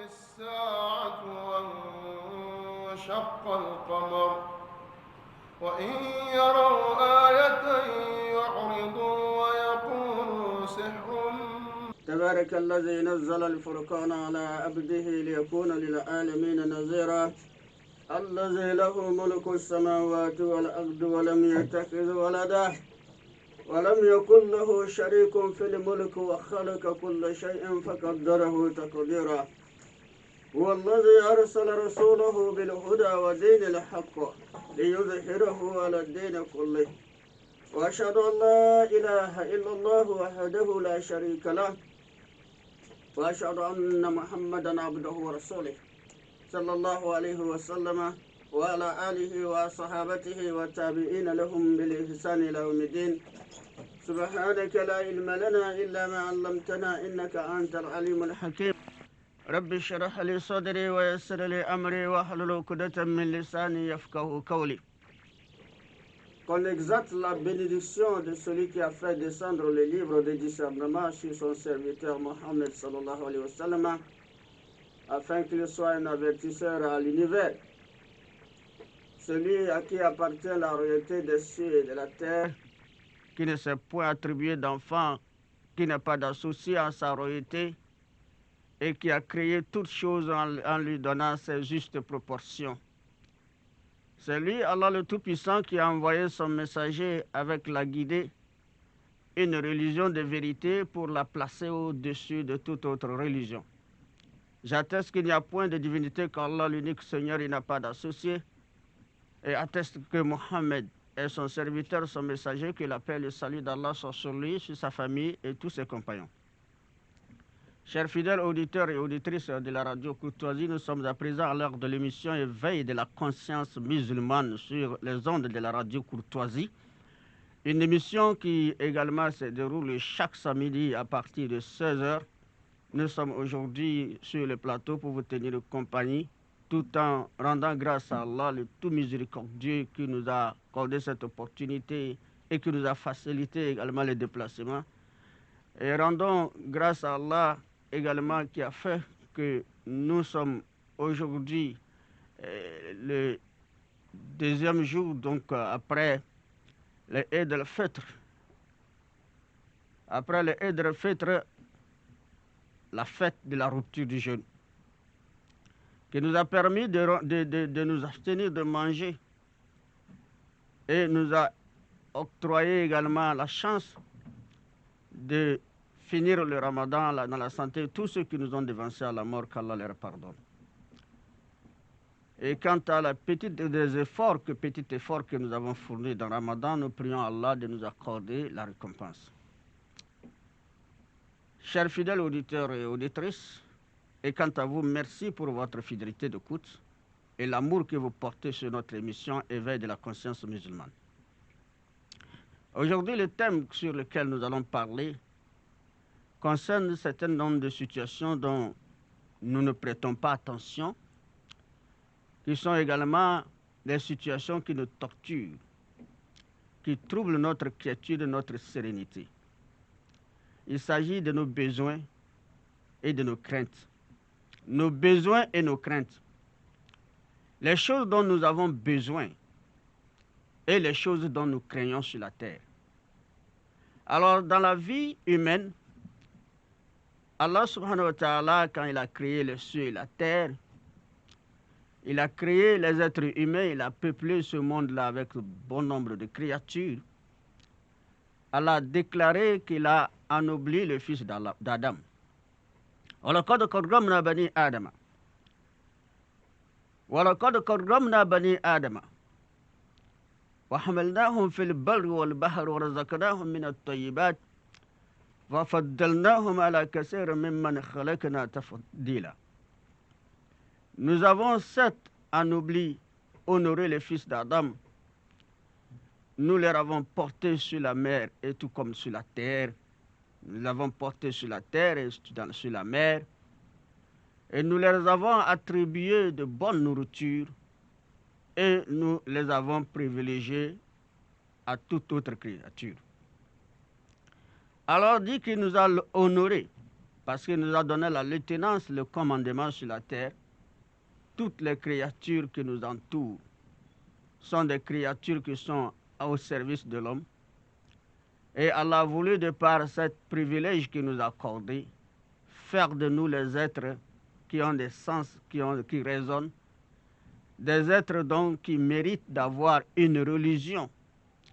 الساعة وانشق القمر وإن يروا آية يعرضوا ويقولوا سحر. تبارك الذي نزل الفرقان على عبده ليكون للعالمين نذيرا الذي له ملك السماوات والأرض ولم يتخذ ولدا ولم يكن له شريك في الملك وخلق كل شيء فقدره تقديرا هو الذي أرسل رسوله بالهدى ودين الحق ليظهره على الدين كله وأشهد أن لا إله إلا الله وحده لا شريك له وأشهد أن محمدا عبده ورسوله صلى الله عليه وسلم وعلى آله وصحابته والتابعين لهم بالإحسان إلى يوم الدين سبحانك لا علم لنا إلا ما علمتنا إنك أنت العليم الحكيم رب اشرح لي صدري ويسر لي أمري واحلل عقدة من لساني يفقهوا قولي. Qu'on exalte la bénédiction de celui qui a fait descendre le livre de discernement sur son serviteur Mohammed sallallahu alayhi wa sallam, afin qu'il soit un avertisseur à l'univers. Celui à qui appartient la royauté des cieux et de la terre, qui ne s'est point attribué d'enfant, qui n'a pas d'associé à sa royauté, et qui a créé toutes choses en lui donnant ses justes proportions. C'est lui, Allah le Tout-Puissant, qui a envoyé son messager avec la guidée, une religion de vérité pour la placer au-dessus de toute autre religion. J'atteste qu'il n'y a point de divinité qu'Allah, l'unique Seigneur, il n'a pas d'associé, et atteste que Mohammed est son serviteur, son messager, que la paix et le salut d'Allah sont sur lui, sur sa famille et tous ses compagnons. Chers fidèles auditeurs et auditrices de la radio Courtoisie, nous sommes à présent à l'heure de l'émission Éveil de la conscience musulmane sur les ondes de la radio Courtoisie. Une émission qui également se déroule chaque samedi à partir de 16h. Nous sommes aujourd'hui sur le plateau pour vous tenir compagnie, tout en rendant grâce à Allah, le tout miséricordieux, qui nous a accordé cette opportunité et qui nous a facilité également les déplacements. Et rendons grâce à Allah également qui a fait que nous sommes aujourd'hui le deuxième jour, donc après le Eid al-Fitr. Après le Eid al-Fitr, la fête de la rupture du jeûne, qui nous a permis de nous abstenir de manger et nous a octroyé également la chance de finir le Ramadan dans la santé, tous ceux qui nous ont devancés à la mort, qu'Allah leur pardonne. Et quant à la petite des efforts, petit effort que nous avons fourni dans le Ramadan, nous prions Allah de nous accorder la récompense. Chers fidèles auditeurs et auditrices, et quant à vous, merci pour votre fidélité d'écoute et l'amour que vous portez sur notre émission Éveil de la conscience musulmane. Aujourd'hui, le thème sur lequel nous allons parler concerne un certain nombre de situations dont nous ne prêtons pas attention, qui sont également des situations qui nous torturent, qui troublent notre quiétude, notre sérénité. Il s'agit de nos besoins et de nos craintes. Nos besoins et nos craintes. Les choses dont nous avons besoin et les choses dont nous craignons sur la terre. Alors, dans la vie humaine, Allah subhanahu wa ta'ala, quand il a créé les cieux et la terre, il a créé les êtres humains, il a peuplé ce monde-là avec un bon nombre de créatures. Allah a déclaré qu'il a ennobli le fils d'Adam. وَلَقَدْ كَرَّمْنَا بَنِي آدَمَ وَلَقَدْ كَرَّمْنَا بَنِي آدَمَ وَحَمَلْنَاهُمْ فِي الْبَرِّ وَالْبَحْرِ وَرَزَقْنَاهُم مِّنَ الطَّيِّبَاتِ وَفَضَّلْنَاهُمْ عَلَى كَثِيرٍ مِّمَّنْ خَلَقْنَا تَفْضِيلًا. Nous avons certes ennobli, honoré les fils d'Adam. Nous les avons portés sur la mer et tout comme sur la terre. Nous les avons portés sur la terre et sur la mer. Et nous leur avons attribué de bonne nourriture et nous les avons privilégiés à toute autre créature. Alors dit qu'il nous a honorés. parce qu'il nous a donné la lieutenance, le commandement sur la terre. Toutes les créatures qui nous entourent sont des créatures qui sont au service de l'homme. Et Allah a voulu, de par ce privilège qu'il nous a accordé, faire de nous les êtres qui ont des sens, qui raisonnent, des êtres donc qui méritent d'avoir une religion,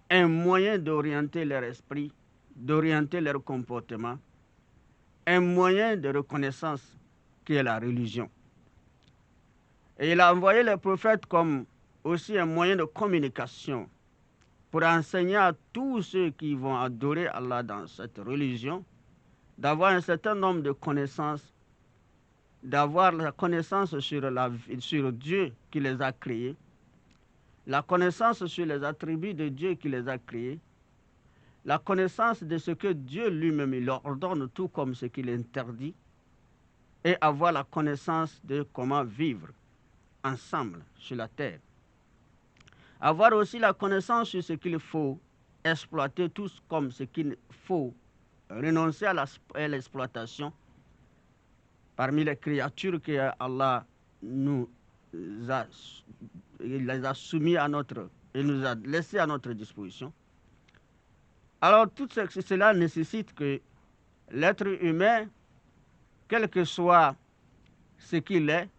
un moyen d'orienter leur esprit, d'orienter leur comportement, un moyen de reconnaissance qui est la religion. Et il a envoyé les prophètes comme aussi un moyen de communication pour enseigner à tous ceux qui vont adorer Allah dans cette religion d'avoir un certain nombre de connaissances, d'avoir la connaissance sur Dieu qui les a créés, la connaissance sur les attributs de Dieu qui les a créés, la connaissance de ce que Dieu lui-même il ordonne, tout comme ce qu'il interdit, et avoir la connaissance de comment vivre ensemble sur la terre. Avoir aussi la connaissance sur ce qu'il faut exploiter, tout comme ce qu'il faut renoncer à l'exploitation parmi les créatures que Allah les a soumis à et nous a laissés à notre disposition. Alors tout cela nécessite que l'être humain, quel que soit ce qu'il est,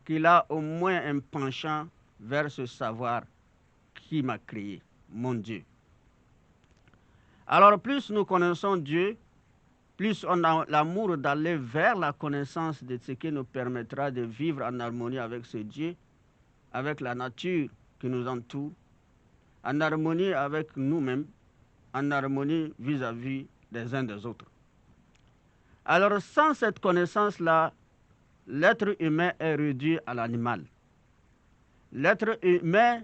qu'il a au moins un penchant vers ce savoir qui m'a créé, mon Dieu. Alors plus nous connaissons Dieu, plus on a l'amour d'aller vers la connaissance de ce qui nous permettra de vivre en harmonie avec ce Dieu, avec la nature qui nous entoure, en harmonie avec nous-mêmes, en harmonie vis-à-vis des uns des autres. Alors sans cette connaissance-là, l'être humain est réduit à l'animal. L'être humain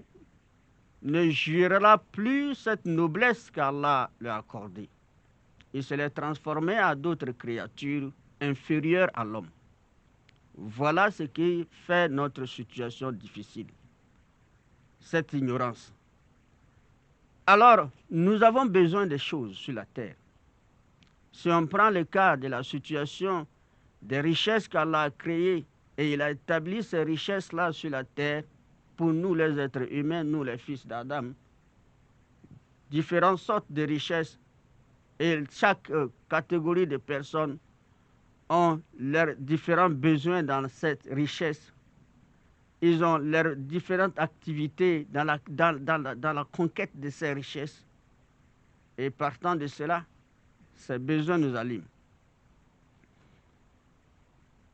ne jouira plus cette noblesse qu'Allah lui a accordée. Il se l'est transformé à d'autres créatures inférieures à l'homme. Voilà ce qui fait notre situation difficile, cette ignorance. Alors, nous avons besoin de choses sur la terre. Si on prend le cas de la situation des richesses qu'Allah a créées, et il a établi ces richesses-là sur la terre, pour nous les êtres humains, nous les fils d'Adam, différentes sortes de richesses, et chaque catégorie de personnes ont leurs différents besoins dans cette richesse. Ils ont leurs différentes activités dans la conquête de ces richesses. Et partant de cela, ces besoins nous aliment.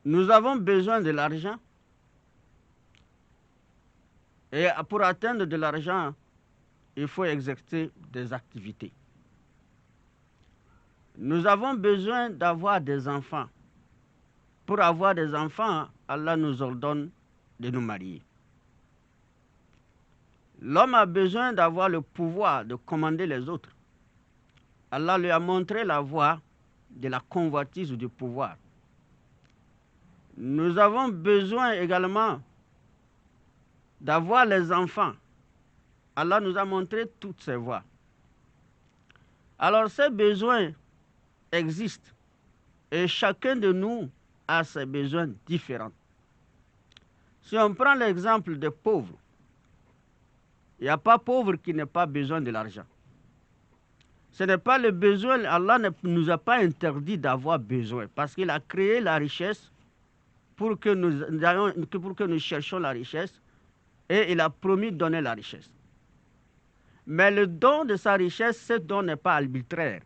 Nous avons besoin de l'argent. Et pour atteindre de l'argent, il faut exercer des activités. Nous avons besoin d'avoir des enfants. Pour avoir des enfants, Allah nous ordonne de nous marier. L'homme a besoin d'avoir le pouvoir de commander les autres. Allah lui a montré la voie de la convoitise du pouvoir. Nous avons besoin également d'avoir les enfants. Allah nous a montré toutes ces voies. Alors ces besoins existent et chacun de nous a ses besoins différents. Si on prend l'exemple des pauvres, il n'y a pas pauvre qui n'ait pas besoin de l'argent. Ce n'est pas le besoin, Allah ne nous a pas interdit d'avoir besoin parce qu'il a créé la richesse pour que nous cherchions la richesse et il a promis de donner la richesse. Mais le don de sa richesse, ce don n'est pas arbitraire.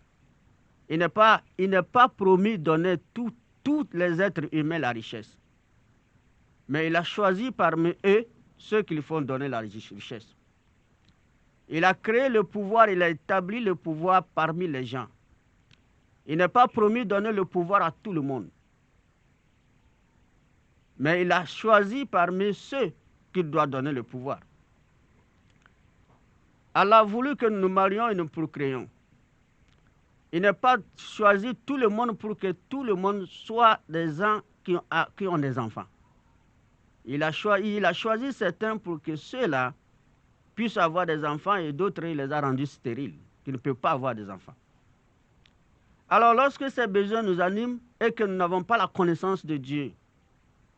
Il n'est pas promis de donner tous les êtres humains la richesse. Mais il a choisi parmi eux ceux qui lui font donner la richesse. Il a créé le pouvoir, il a établi le pouvoir parmi les gens. Il n'est pas promis de donner le pouvoir à tout le monde. Mais il a choisi parmi ceux qu'il doit donner le pouvoir. Allah a voulu que nous nous marions et nous procréions. Il n'a pas choisi tout le monde pour que tout le monde soit des gens qui ont des enfants. Il a choisi certains pour que ceux-là puissent avoir des enfants et d'autres, il les a rendus stériles, qui ne peuvent pas avoir des enfants. Alors lorsque ces besoins nous animent et que nous n'avons pas la connaissance de Dieu,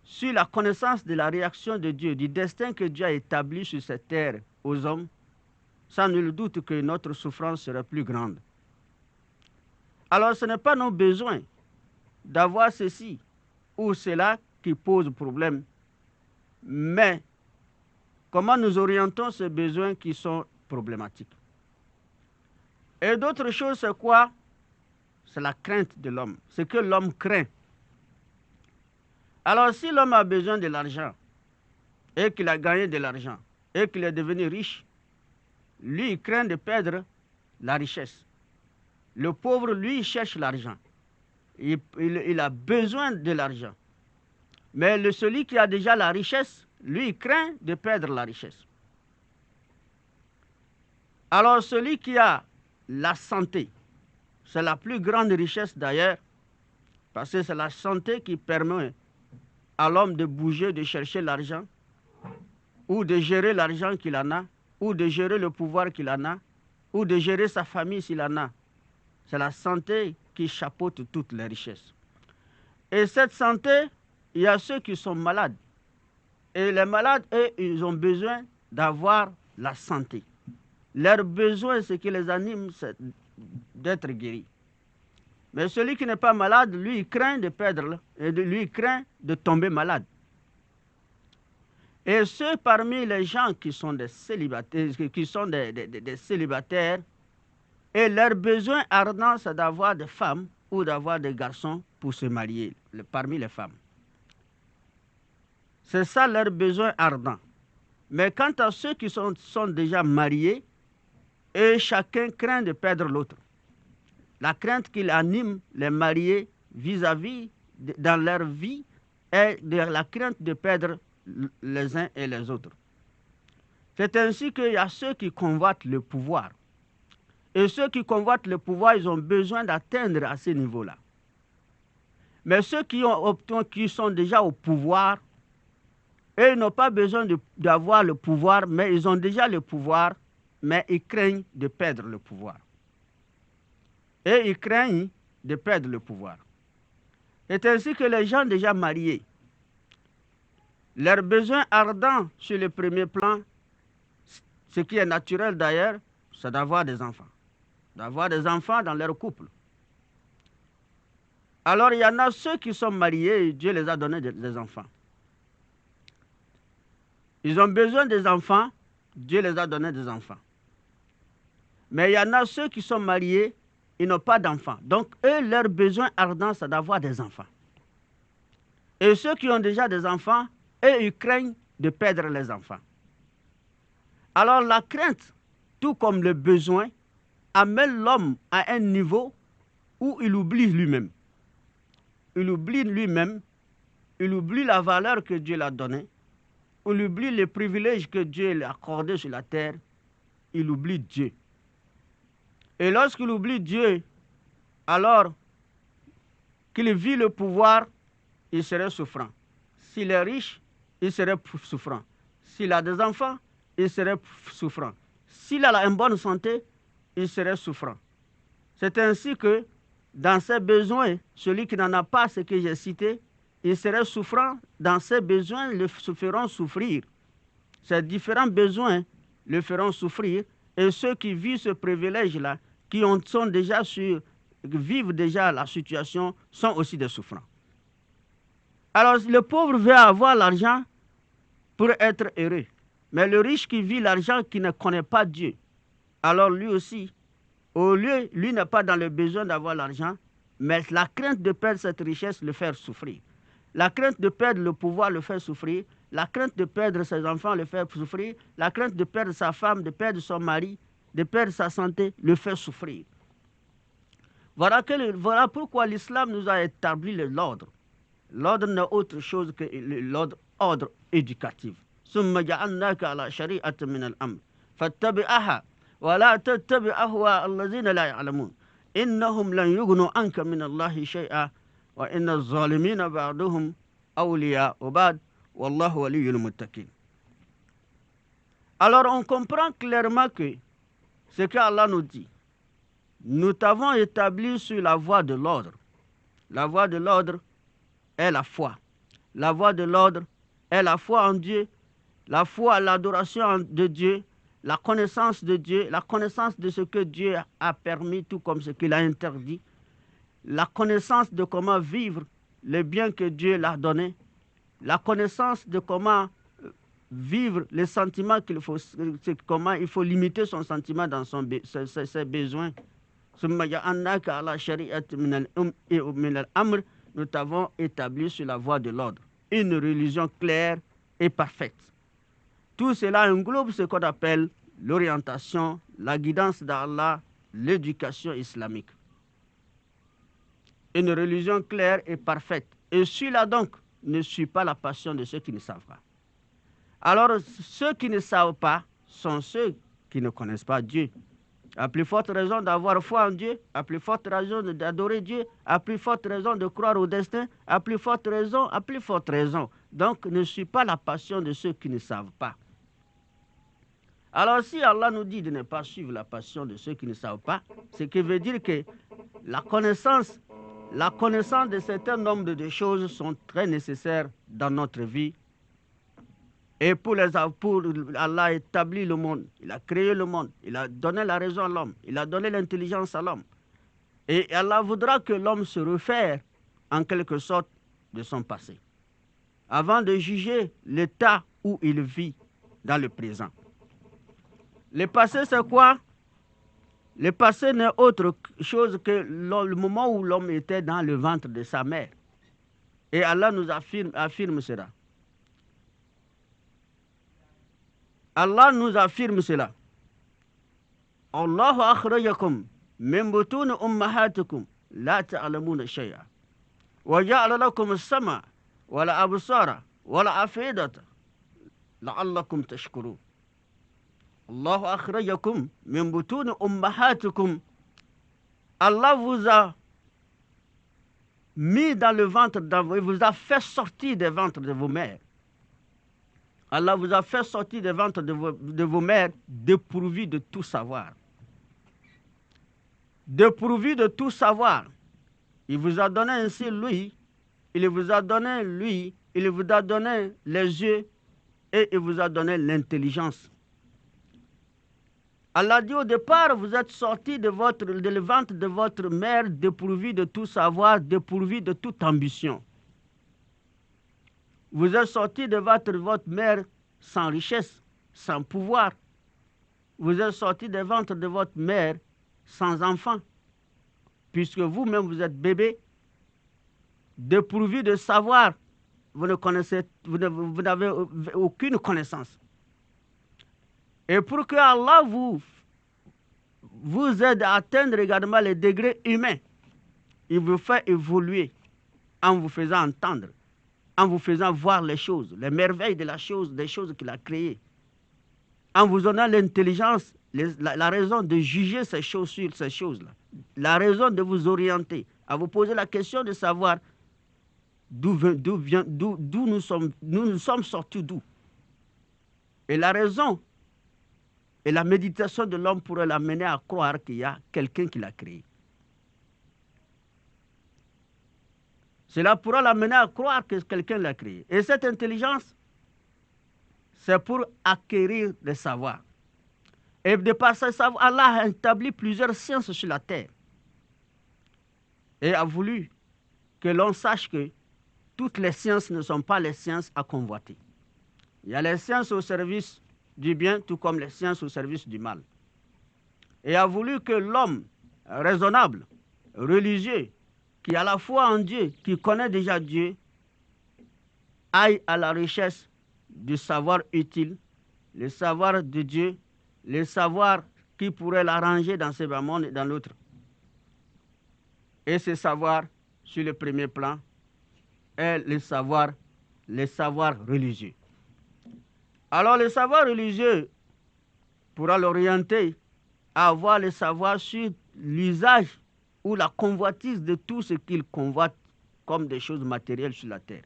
sur la connaissance de la réaction de Dieu, du destin que Dieu a établi sur cette terre aux hommes, sans nul doute que notre souffrance serait plus grande. Alors ce n'est pas nos besoins d'avoir ceci ou cela qui pose problème, mais comment nous orientons ces besoins qui sont problématiques. Et d'autres choses, c'est quoi? C'est la crainte de l'homme, ce que l'homme craint. Alors si l'homme a besoin de l'argent et qu'il a gagné de l'argent et qu'il est devenu riche, lui, il craint de perdre la richesse. Le pauvre, lui, il cherche l'argent. Il a besoin de l'argent. Mais celui qui a déjà la richesse, lui, il craint de perdre la richesse. Alors celui qui a la santé, c'est la plus grande richesse d'ailleurs, parce que c'est la santé qui permet à l'homme de bouger, de chercher l'argent, ou de gérer l'argent qu'il en a, ou de gérer le pouvoir qu'il en a, ou de gérer sa famille s'il en a. C'est la santé qui chapeaute toutes les richesses. Et cette santé, il y a ceux qui sont malades. Et les malades, eux, ils ont besoin d'avoir la santé. Leur besoin, ce qui les anime, c'est d'être guéris. Mais celui qui n'est pas malade, lui, il craint de perdre, et lui, il craint de tomber malade. Et ceux parmi les gens qui sont des célibataires, et leur besoin ardent, c'est d'avoir des femmes ou d'avoir des garçons pour se marier, parmi les femmes. C'est ça leur besoin ardent. Mais quant à ceux qui sont déjà mariés, et chacun craint de perdre l'autre. La crainte qu'il anime les mariés vis-à-vis dans leur vie est la crainte de perdre les uns et les autres. C'est ainsi qu'il y a ceux qui convoitent le pouvoir. Et ceux qui convoitent le pouvoir, ils ont besoin d'atteindre à ce niveau-là. Mais ceux qui sont déjà au pouvoir, eux, ils n'ont pas besoin d'avoir le pouvoir, mais ils ont déjà le pouvoir, mais ils craignent de perdre le pouvoir. Et ils craignent de perdre le pouvoir. C'est ainsi que les gens déjà mariés, leurs besoins ardents sur le premier plan, ce qui est naturel d'ailleurs, c'est d'avoir des enfants. D'avoir des enfants dans leur couple. Alors il y en a ceux qui sont mariés et Dieu les a donné des enfants. Ils ont besoin des enfants, Dieu les a donné des enfants. Mais il y en a ceux qui sont mariés, ils n'ont pas d'enfants. Donc eux, leur besoin ardent, c'est d'avoir des enfants. Et ceux qui ont déjà des enfants, eux, ils craignent de perdre les enfants. Alors la crainte, tout comme le besoin, amène l'homme à un niveau où il oublie lui-même. Il oublie lui-même, il oublie la valeur que Dieu lui a donnée, il oublie les privilèges que Dieu lui a accordés sur la terre, il oublie Dieu. Et lorsqu'il oublie Dieu, alors qu'il vit le pouvoir, il serait souffrant. S'il est riche, il serait souffrant. S'il a des enfants, il serait souffrant. S'il a une bonne santé, il serait souffrant. C'est ainsi que, dans ses besoins, celui qui n'en a pas, ce que j'ai cité, il serait souffrant. Dans ses besoins, le feront souffrir. Ces différents besoins le feront souffrir. Et ceux qui vivent ce privilège-là, qui sont déjà vivent déjà la situation, sont aussi des souffrants. Alors, le pauvre veut avoir l'argent pour être heureux. Mais le riche qui vit l'argent, qui ne connaît pas Dieu, alors lui aussi, au lieu, lui n'est pas dans le besoin d'avoir l'argent, mais la crainte de perdre cette richesse le fait souffrir. La crainte de perdre le pouvoir le fait souffrir. La crainte de perdre ses enfants le fait souffrir. La crainte de perdre sa femme, de perdre son mari, de perdre sa santé le fait souffrir. Voilà pourquoi l'islam nous a établi l'ordre. L'ordre n'est autre chose que l'ordre éducatif. ثم جعلناك على شريعة من الأمر فاتبعها ولا تتبع أهواء الذين لا يعلمون إنهم لن يغنوا عنك من الله شيئا وإن الظالمين بعضهم أولياء بعض والله ولي المتقين. Alors on comprend clairement que ce qu'Allah nous dit, nous t'avons établi sur la voie de l'ordre. La voie de l'ordre est la foi. La voie de l'ordre est la foi en Dieu, la foi à l'adoration de Dieu, la connaissance de Dieu, la connaissance de ce que Dieu a permis, tout comme ce qu'il a interdit, la connaissance de comment vivre les biens que Dieu l'a donnés, la connaissance de comment vivre les sentiments qu'il faut, comment il faut limiter son sentiment dans ses besoins. Nous t'avons établi sur la voie de l'ordre, une religion claire et parfaite. Tout cela englobe ce qu'on appelle l'orientation, la guidance d'Allah, l'éducation islamique. Une religion claire et parfaite. Et celui-là donc ne suit pas la passion de ceux qui ne savent pas. Alors, ceux qui ne savent pas sont ceux qui ne connaissent pas Dieu. À plus forte raison d'avoir foi en Dieu, à plus forte raison d'adorer Dieu, à plus forte raison de croire au destin, à plus forte raison, à plus forte raison. Donc, ne suit pas la passion de ceux qui ne savent pas. Alors, si Allah nous dit de ne pas suivre la passion de ceux qui ne savent pas, ce qui veut dire que la connaissance de certains nombres de choses sont très nécessaires dans notre vie. Et pour Allah a établi le monde, il a créé le monde, il a donné la raison à l'homme, il a donné l'intelligence à l'homme. Et Allah voudra que l'homme se réfère en quelque sorte de son passé, avant de juger l'état où il vit dans le présent. Le passé, c'est quoi? Le passé n'est autre chose que le moment où l'homme était dans le ventre de sa mère. Et Allah nous affirme cela. Allah nous affirme cela. Allahu akhrajakum min butun ummahatikum la ta'lamuna shay'a wa ja'ala lakum as-sama wa al-absara wa al-afidata la'allakum tashkurun. Allahu akhrajakum min butun ummahatikum. Allah vous a mis dans le ventre, il vous a fait sortir des ventres de vos mères. Allah vous a fait sortir des ventres de vos mères dépourvus de tout savoir. Dépourvus de tout savoir. Il vous a donné ainsi lui, il vous a donné les yeux et il vous a donné l'intelligence. Allah dit au départ, vous êtes sortis de le ventre de votre mère dépourvus de tout savoir, dépourvus de toute ambition. Vous êtes sortis de votre mère sans richesse, sans pouvoir. Vous êtes sortis du ventre de votre mère sans enfant, puisque vous-même vous êtes bébé, dépourvu de savoir. Vous n'avez aucune connaissance. Et pour que Allah vous aide à atteindre également les degrés humains, il vous fait évoluer en vous faisant entendre, en vous faisant voir les choses, les merveilles des choses qu'il a créées, en vous donnant l'intelligence, la raison de juger ces choses sur ces choses-là, la raison de vous orienter, à vous poser la question de savoir d'où nous sommes sortis d'où. Et la raison et la méditation de l'homme pourrait l'amener à croire qu'il y a quelqu'un qui l'a créé. Cela pourra l'amener à croire que quelqu'un l'a créé. Et cette intelligence, c'est pour acquérir des savoirs. Et de par ce savoir, Allah a établi plusieurs sciences sur la terre. Et a voulu que l'on sache que toutes les sciences ne sont pas les sciences à convoiter. Il y a les sciences au service du bien, tout comme les sciences au service du mal. Et a voulu que l'homme raisonnable, religieux, qui a la foi en Dieu, qui connaît déjà Dieu, aille à la recherche du savoir utile, le savoir de Dieu, le savoir qui pourrait l'arranger dans ce bas monde et dans l'autre. Et ce savoir, sur le premier plan, est le savoir religieux. Alors le savoir religieux pourra l'orienter à avoir le savoir sur l'usage ou la convoitise de tout ce qu'il convoite comme des choses matérielles sur la terre.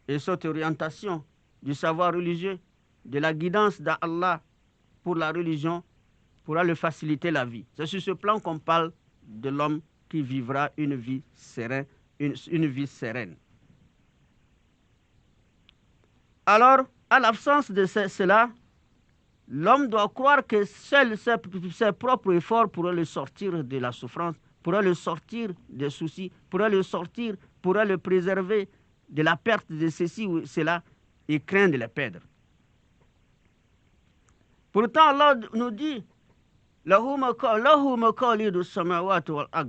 Et cette orientation du savoir religieux, de la guidance d'Allah pour la religion, pourra lui faciliter la vie. C'est sur ce plan qu'on parle de l'homme qui vivra une vie sereine, une vie sereine. Alors, à l'absence de cela, l'homme doit croire que seuls ses propres efforts pourraient le sortir de la souffrance, pourraient le sortir des soucis, pourraient le préserver de la perte de ceci ou cela, et craint de les perdre. Pourtant, Allah nous dit lahu maqalidu samawati wal ard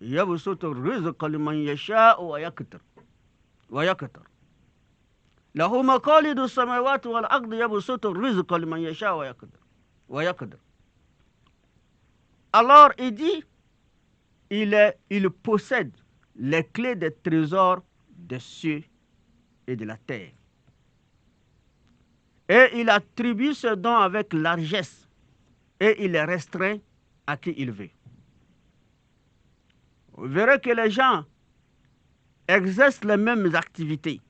yabsutu rizqa liman yasha'u wa yaqdir lahu maqalidu samawati wal ard yabsutu rizqa liman yasha'u wa yaqdir. Alors il dit il possède les clés des trésors des cieux et de la terre. Et il attribue ce don avec largesse et il les restreint à qui il veut. Vous verrez que les gens exercent les mêmes activités.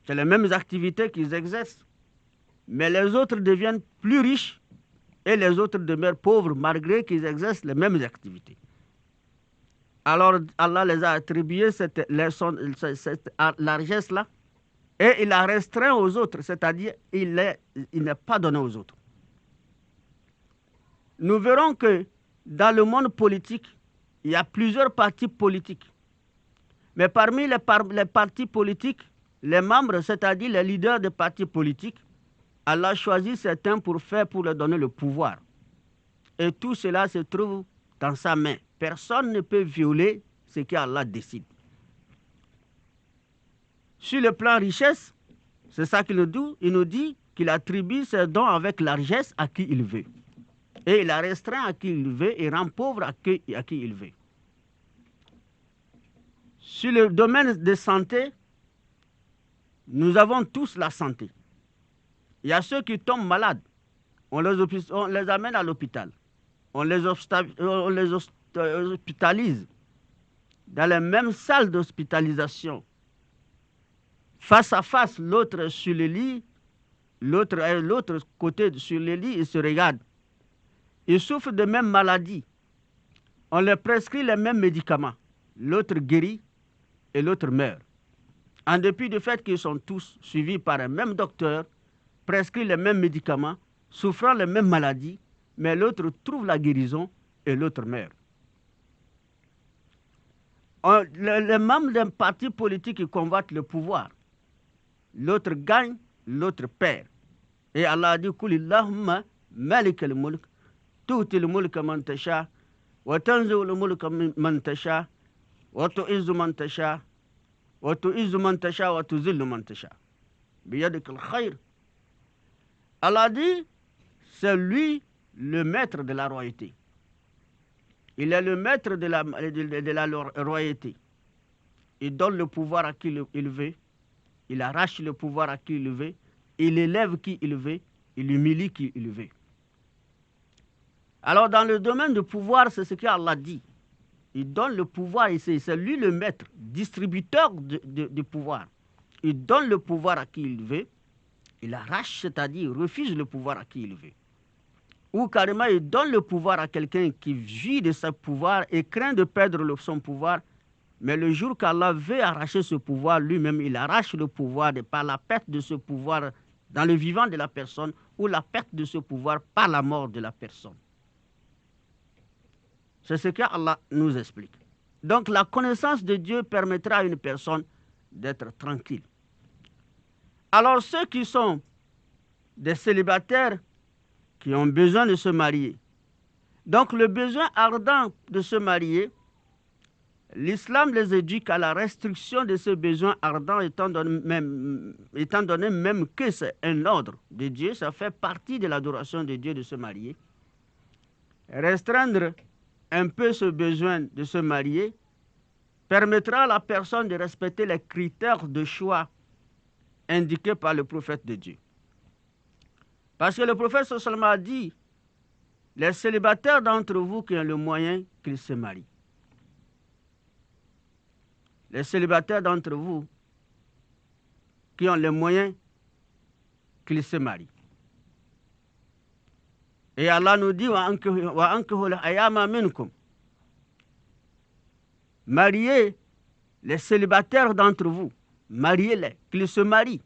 C'est les mêmes activités qu'ils exercent, mais les autres deviennent plus riches et les autres demeurent pauvres malgré qu'ils exercent les mêmes activités. Alors Allah les a attribué cette largesse-là et il a restreint aux autres, c'est-à-dire il n'est pas donné aux autres. Nous verrons que dans le monde politique, il y a plusieurs partis politiques. Mais parmi les partis politiques, les membres, c'est-à-dire les leaders des partis politiques, Allah choisit certains pour leur donner le pouvoir. Et tout cela se trouve dans sa main. Personne ne peut violer ce qu'Allah décide. Sur le plan richesse, c'est ça qu'il nous dit. Il nous dit qu'il attribue ses dons avec largesse à qui il veut. Et il a restreint à qui il veut et rend pauvre à qui il veut. Sur le domaine de santé, nous avons tous la santé. Il y a ceux qui tombent malades. On les amène à l'hôpital. On les hospitalise dans les mêmes salles d'hospitalisation. Face à face, l'autre sur le lit, l'autre côté sur le lit, ils se regardent. Ils souffrent de mêmes maladies. On leur prescrit les mêmes médicaments. L'autre guérit et l'autre meurt. En dépit du fait qu'ils sont tous suivis par un même docteur, prescrit les mêmes médicaments, souffrant les mêmes maladies, mais l'autre trouve la guérison et l'autre meurt. Les membres d'un parti politique qui combattent le pouvoir, l'autre gagne, l'autre perd. Et Allah a dit Kulillahumma malik al-mulk, tu'ti al-mulka man tasha, wa tanzi'u al-mulka man tasha, wa tu'izzu man tasha, wa tu'izzu man tasha, wa tuzillu man tasha. Biyadik al-khayr. Allah a dit, c'est lui le maître de la royauté. Il est le maître de la royauté. Il donne le pouvoir à qui il veut. Il arrache le pouvoir à qui il veut. Il élève qui il veut. Il humilie qui il veut. Alors dans le domaine du pouvoir, c'est ce qu'Allah dit. Il donne le pouvoir et c'est lui le maître, distributeur du pouvoir. Il donne le pouvoir à qui il veut. Il arrache, c'est-à-dire il refuse le pouvoir à qui il veut. Ou carrément il donne le pouvoir à quelqu'un qui vit de ce pouvoir et craint de perdre son pouvoir. Mais le jour qu'Allah veut arracher ce pouvoir, lui-même, il arrache le pouvoir par la perte de ce pouvoir dans le vivant de la personne ou la perte de ce pouvoir par la mort de la personne. C'est ce qu'Allah nous explique. Donc la connaissance de Dieu permettra à une personne d'être tranquille. Alors ceux qui sont des célibataires qui ont besoin de se marier, donc le besoin ardent de se marier, l'islam les éduque à la restriction de ce besoin ardent étant donné même que c'est un ordre de Dieu, ça fait partie de l'adoration de Dieu de se marier. Restreindre un peu ce besoin de se marier permettra à la personne de respecter les critères de choix indiqués par le prophète de Dieu. Parce que le prophète sallallahu a dit, les célibataires d'entre vous qui ont le moyen qu'ils se marient. Les célibataires d'entre vous qui ont les moyens qu'ils se marient. Et Allah nous dit, wa ankihul ayama minkum. Mariez les célibataires d'entre vous. Mariez-les, qu'ils se marient.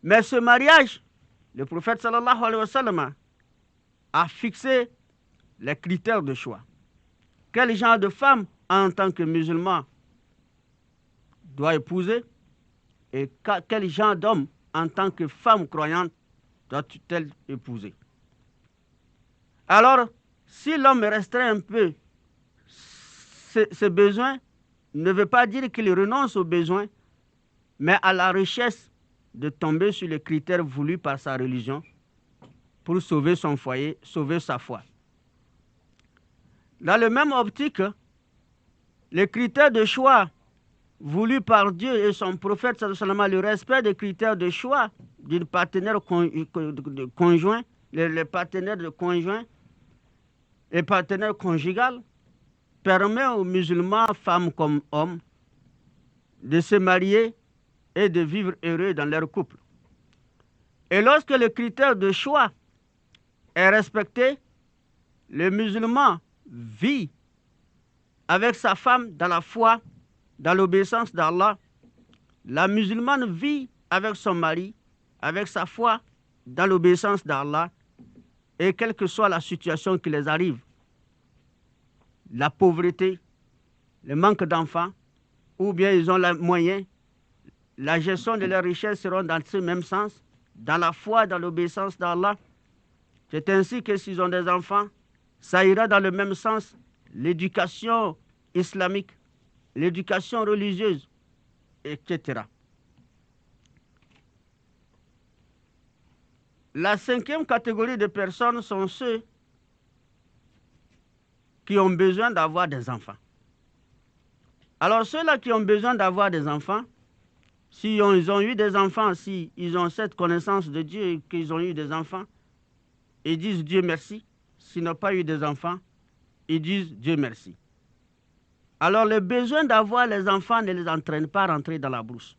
Mais ce mariage, le prophète sallallahu alayhi wa sallam a fixé les critères de choix. Quel genre de femme, en tant que musulman, doit épouser et quel genre d'homme, en tant que femme croyante, doit-elle épouser? Alors, si l'homme restreint un peu ses besoins, ne veut pas dire qu'il renonce aux besoins, mais à la richesse de tomber sur les critères voulus par sa religion pour sauver son foyer, sauver sa foi. Dans le même optique, les critères de choix voulus par Dieu et son prophète, le respect des critères de choix d'une partenaire conjoint, les partenaires de conjoint et partenaires conjugal, permet aux musulmans, femmes comme hommes, de se marier et de vivre heureux dans leur couple. Et lorsque le critère de choix est respecté, le musulman vit avec sa femme dans la foi, dans l'obéissance d'Allah. La musulmane vit avec son mari, avec sa foi, dans l'obéissance d'Allah. Et quelle que soit la situation qui les arrive, la pauvreté, le manque d'enfants, ou bien ils ont les moyens, la gestion de leurs richesses seront dans ce même sens, dans la foi, dans l'obéissance d'Allah. C'est ainsi que s'ils ont des enfants, ça ira dans le même sens. L'éducation islamique, l'éducation religieuse, etc. La 5e catégorie de personnes sont ceux qui ont besoin d'avoir des enfants. Alors ceux-là qui ont besoin d'avoir des enfants, si ils ont eu des enfants, si ils ont cette connaissance de Dieu et qu'ils ont eu des enfants, ils disent Dieu merci. S'ils n'ont pas eu des enfants, ils disent Dieu merci. Alors le besoin d'avoir les enfants ne les entraîne pas à rentrer dans la brousse.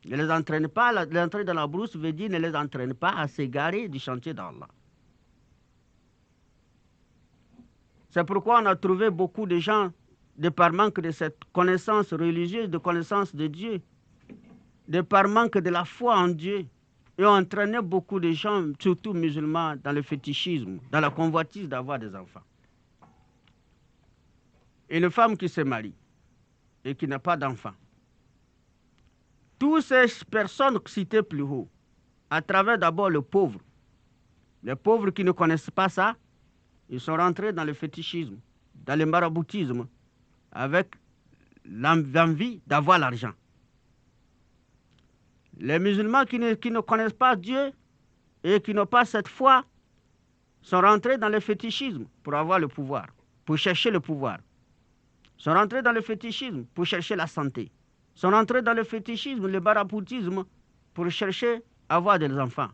Ne les entraîne pas, l'entrée dans la brousse veut dire ne les entraîne pas à s'égarer du chantier d'Allah. C'est pourquoi on a trouvé beaucoup de gens, de par manque de cette connaissance religieuse, de connaissance de Dieu, de par manque de la foi en Dieu, et ont entraîné beaucoup de gens, surtout musulmans, dans le fétichisme, dans la convoitise d'avoir des enfants. Une femme qui se marie et qui n'a pas d'enfant. Toutes ces personnes citées plus haut, à travers d'abord les pauvres qui ne connaissent pas ça, ils sont rentrés dans le fétichisme, dans le maraboutisme, avec l'envie d'avoir l'argent. Les musulmans qui ne connaissent pas Dieu et qui n'ont pas cette foi sont rentrés dans le fétichisme pour avoir le pouvoir, pour chercher le pouvoir. Sont rentrés dans le fétichisme pour chercher la santé. Sont rentrés dans le fétichisme, le maraboutisme, pour chercher à avoir des enfants.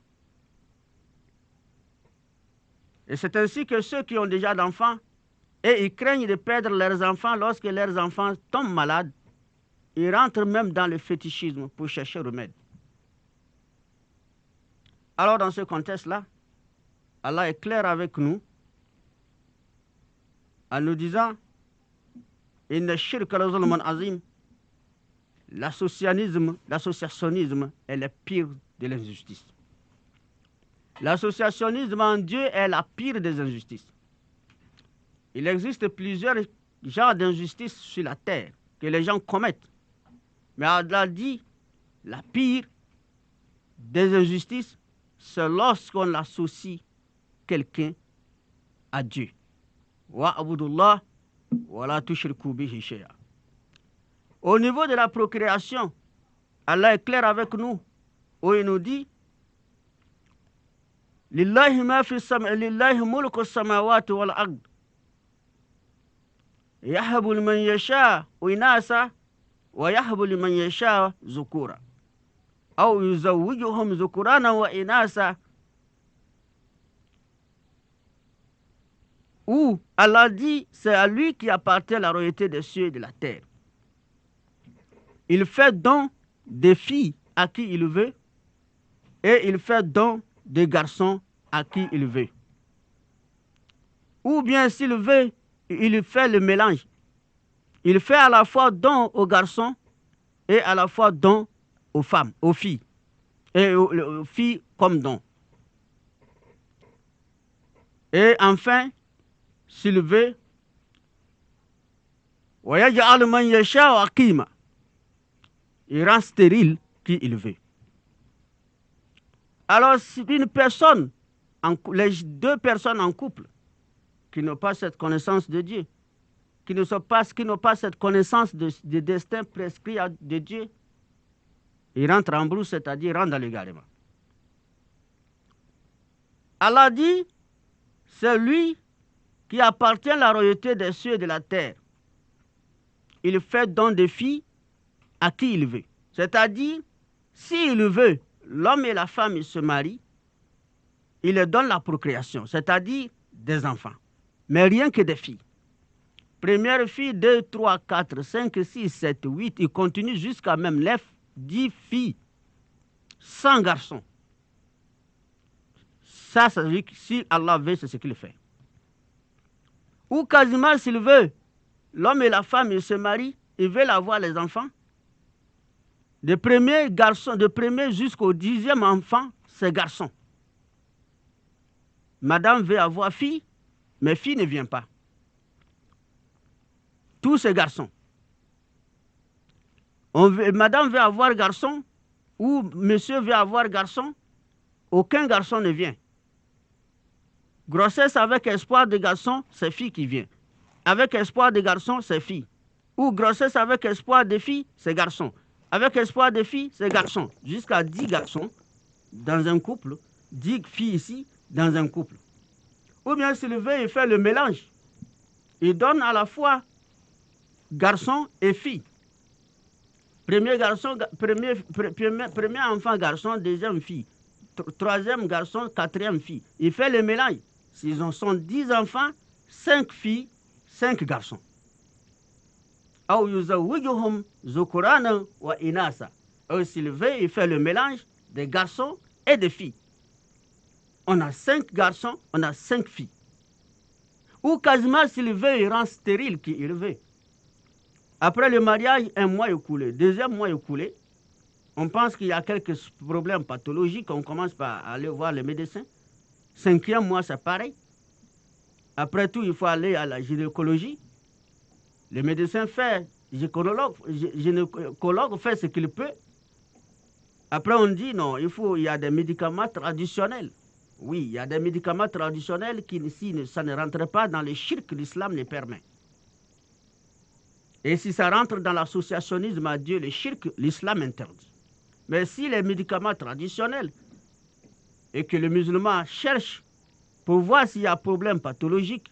Et c'est ainsi que ceux qui ont déjà d'enfants, et ils craignent de perdre leurs enfants lorsque leurs enfants tombent malades, ils rentrent même dans le fétichisme pour chercher remède. Alors dans ce contexte-là, Allah est clair avec nous en nous disant Inna shirka la zulmun azim. L'associationnisme est le pire de l'injustice. L'associationnisme en Dieu est la pire des injustices. Il existe plusieurs genres d'injustices sur la terre que les gens commettent. Mais Allah dit, la pire des injustices, c'est lorsqu'on associe quelqu'un à Dieu. Wa abudullah wa la tushriku bihi shay'a. Au niveau de la procréation, Allah est clair avec nous, où il nous dit Lillahi mulku samawati wal ard. Yahabu liman yasha inasa wa yahabu liman yasha zukura. Ou yuzawwijuhum zukurana wa inasa. Où Allah dit, c'est à lui qui appartient la royauté des cieux et de la terre. Il fait don des filles à qui il veut et il fait don des garçons à qui il veut. Ou bien s'il veut, il fait le mélange. Il fait à la fois don aux garçons et à la fois don aux femmes, aux filles. Et aux filles comme don. Et enfin, s'il veut, il rend stérile qui il veut. Alors, si une personne, les deux personnes en couple, qui n'ont pas cette connaissance de Dieu, qui n'ont pas cette connaissance du destin prescrit de Dieu, ils rentrent en brousse, c'est-à-dire rentrent dans l'égarement. Allah dit, c'est lui qui appartient à la royauté des cieux et de la terre. Il fait don de filles à qui il veut. C'est-à-dire, s'il veut, l'homme et la femme ils se marient, il leur donne la procréation, c'est-à-dire des enfants, mais rien que des filles. Première fille, 2, 3, 4, 5, 6, 7, 8, il continue jusqu'à même 9, 10 filles, 100 garçons. Ça veut dire que si Allah veut, c'est ce qu'il fait. Ou quasiment s'il veut, l'homme et la femme, ils se marient, ils veulent avoir les enfants. De premier garçon, de premier jusqu'au 10e enfant, c'est garçon. Madame veut avoir fille, mais fille ne vient pas. Tous ces garçons. Madame veut avoir garçon, ou monsieur veut avoir garçon, aucun garçon ne vient. Grossesse avec espoir de garçon, c'est fille qui vient. Avec espoir de garçon, c'est fille. Ou grossesse avec espoir de fille, c'est garçon. Avec espoir de fille, c'est garçon. Jusqu'à 10 garçons dans un couple, 10 filles ici dans un couple. Ou bien s'il veut, il fait le mélange. Il donne à la fois garçon et fille. Premier enfant garçon, deuxième fille. Troisième garçon, quatrième fille. Il fait le mélange. S'ils sont 10 enfants, 5 filles, 5 garçons. Ou s'il veut, il fait le mélange des garçons et des filles. On a 5 garçons, on a 5 filles. Ou quasiment s'il veut, il rend stérile qui il veut. Après le mariage, un mois écoulé, deuxième mois écoulé, on pense qu'il y a quelques problèmes pathologiques, on commence par aller voir les médecins. 5e mois, c'est pareil. Après tout, il faut aller à la gynécologie. Le médecin fait, gynécologue fait ce qu'il peut. Après, on dit non, il y a des médicaments traditionnels. Oui, il y a des médicaments traditionnels qui, si ça ne rentre pas dans les shirk que l'islam les permet. Et si ça rentre dans l'associationnisme à Dieu, le shirk, l'islam interdit. Mais si les médicaments traditionnels et que le musulman cherche pour voir s'il y a un problème pathologique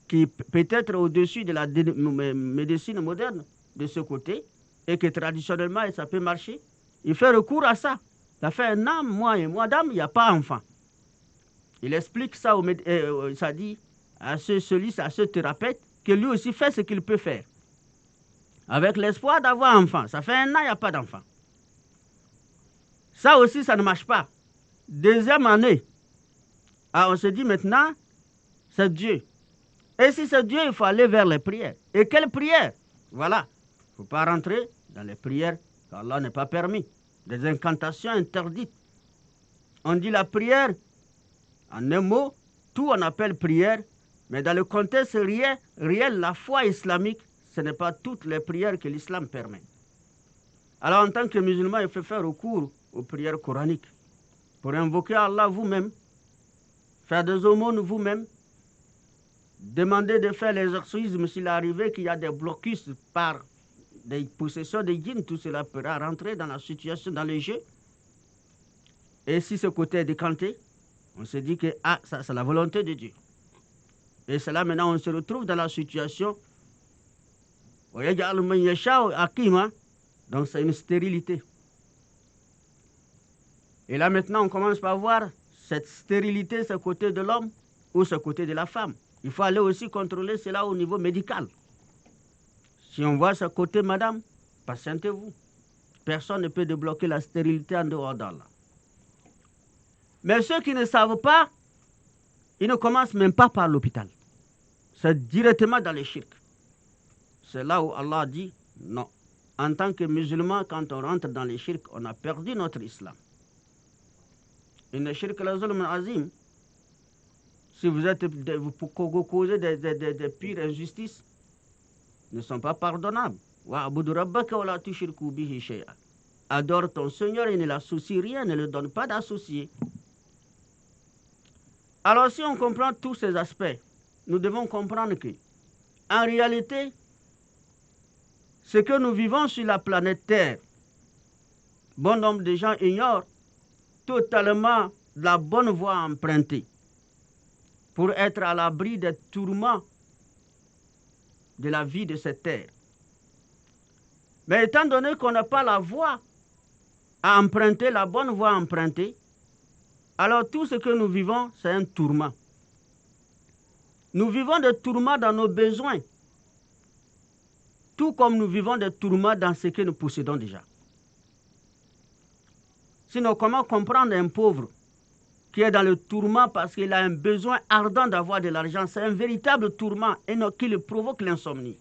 qui peut être au-dessus de la médecine moderne de ce côté et que traditionnellement ça peut marcher, il fait recours à ça. Ça fait un an, moi et madame, il n'y a pas d'enfant. Il explique ça, ça dit à ce thérapeute que lui aussi fait ce qu'il peut faire. Avec l'espoir d'avoir un enfant. Ça fait un an, il n'y a pas d'enfant. Ça aussi, ça ne marche pas. Deuxième année, on se dit maintenant, c'est Dieu. Et si c'est Dieu, il faut aller vers les prières. Et quelles prières? Voilà. Il ne faut pas rentrer dans les prières qu'Allah n'est pas permis. Des incantations interdites. On dit la prière, en un mot, tout on appelle prière, mais dans le contexte réel, la foi islamique, ce n'est pas toutes les prières que l'islam permet. Alors en tant que musulman, il faut faire recours aux prières coraniques pour invoquer Allah vous-même, faire des aumônes vous-même, demander de faire l'exorcisme s'il est arrivé qu'il y a des blocus par des possessions de djinns, tout cela pourra rentrer dans la situation, dans le jeu. Et si ce côté est décanté, on se dit que ça c'est la volonté de Dieu. Et c'est là maintenant on se retrouve dans la situation. Donc c'est une stérilité. Et là maintenant on commence par voir cette stérilité, ce côté de l'homme ou ce côté de la femme. Il faut aller aussi contrôler cela au niveau médical. Si on voit ce côté, madame, patientez-vous. Personne ne peut débloquer la stérilité en dehors d'Allah. Mais ceux qui ne savent pas, Il ne commence même pas par l'hôpital. C'est directement dans les shirks. C'est là où Allah dit non. En tant que musulman, quand on rentre dans les shirks, on a perdu notre islam. Inna shirk la zulm azim. Si vous causez des pires injustices, ne sont pas pardonnables. Adore ton Seigneur et ne l'associe rien, ne le donne pas d'associé. Alors si on comprend tous ces aspects, nous devons comprendre que, en réalité, ce que nous vivons sur la planète Terre, bon nombre de gens ignorent totalement la bonne voie empruntée pour être à l'abri des tourments de la vie de cette terre. Mais étant donné qu'on n'a pas la voie à emprunter, la bonne voie à emprunter, alors tout ce que nous vivons, c'est un tourment. Nous vivons des tourments dans nos besoins, tout comme nous vivons des tourments dans ce que nous possédons déjà. Sinon, comment comprendre un pauvre qui est dans le tourment parce qu'il a un besoin ardent d'avoir de l'argent? C'est un véritable tourment et qui le provoque l'insomnie.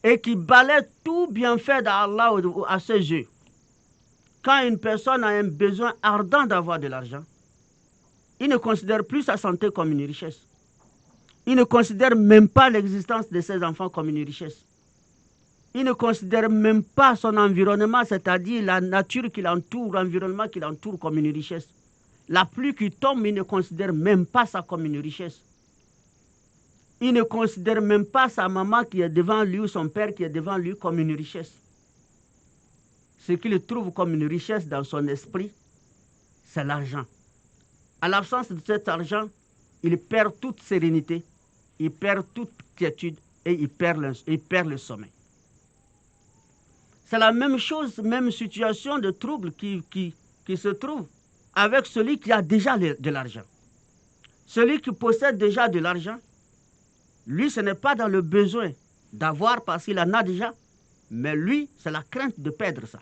Et qui balaie tout bienfait d'Allah à ses yeux. Quand une personne a un besoin ardent d'avoir de l'argent, il ne considère plus sa santé comme une richesse. Il ne considère même pas l'existence de ses enfants comme une richesse. Il ne considère même pas son environnement, c'est-à-dire la nature qui l'entoure, l'environnement qui l'entoure comme une richesse. La pluie qui tombe, il ne considère même pas ça comme une richesse. Il ne considère même pas sa maman qui est devant lui ou son père qui est devant lui comme une richesse. Ce qu'il trouve comme une richesse dans son esprit, c'est l'argent. À l'absence de cet argent, il perd toute sérénité, il perd toute quiétude et il perd le sommeil. C'est la même chose, même situation de trouble qui se trouve avec celui qui a déjà de l'argent. Celui qui possède déjà de l'argent, lui, ce n'est pas dans le besoin d'avoir parce qu'il en a déjà, mais lui, c'est la crainte de perdre ça.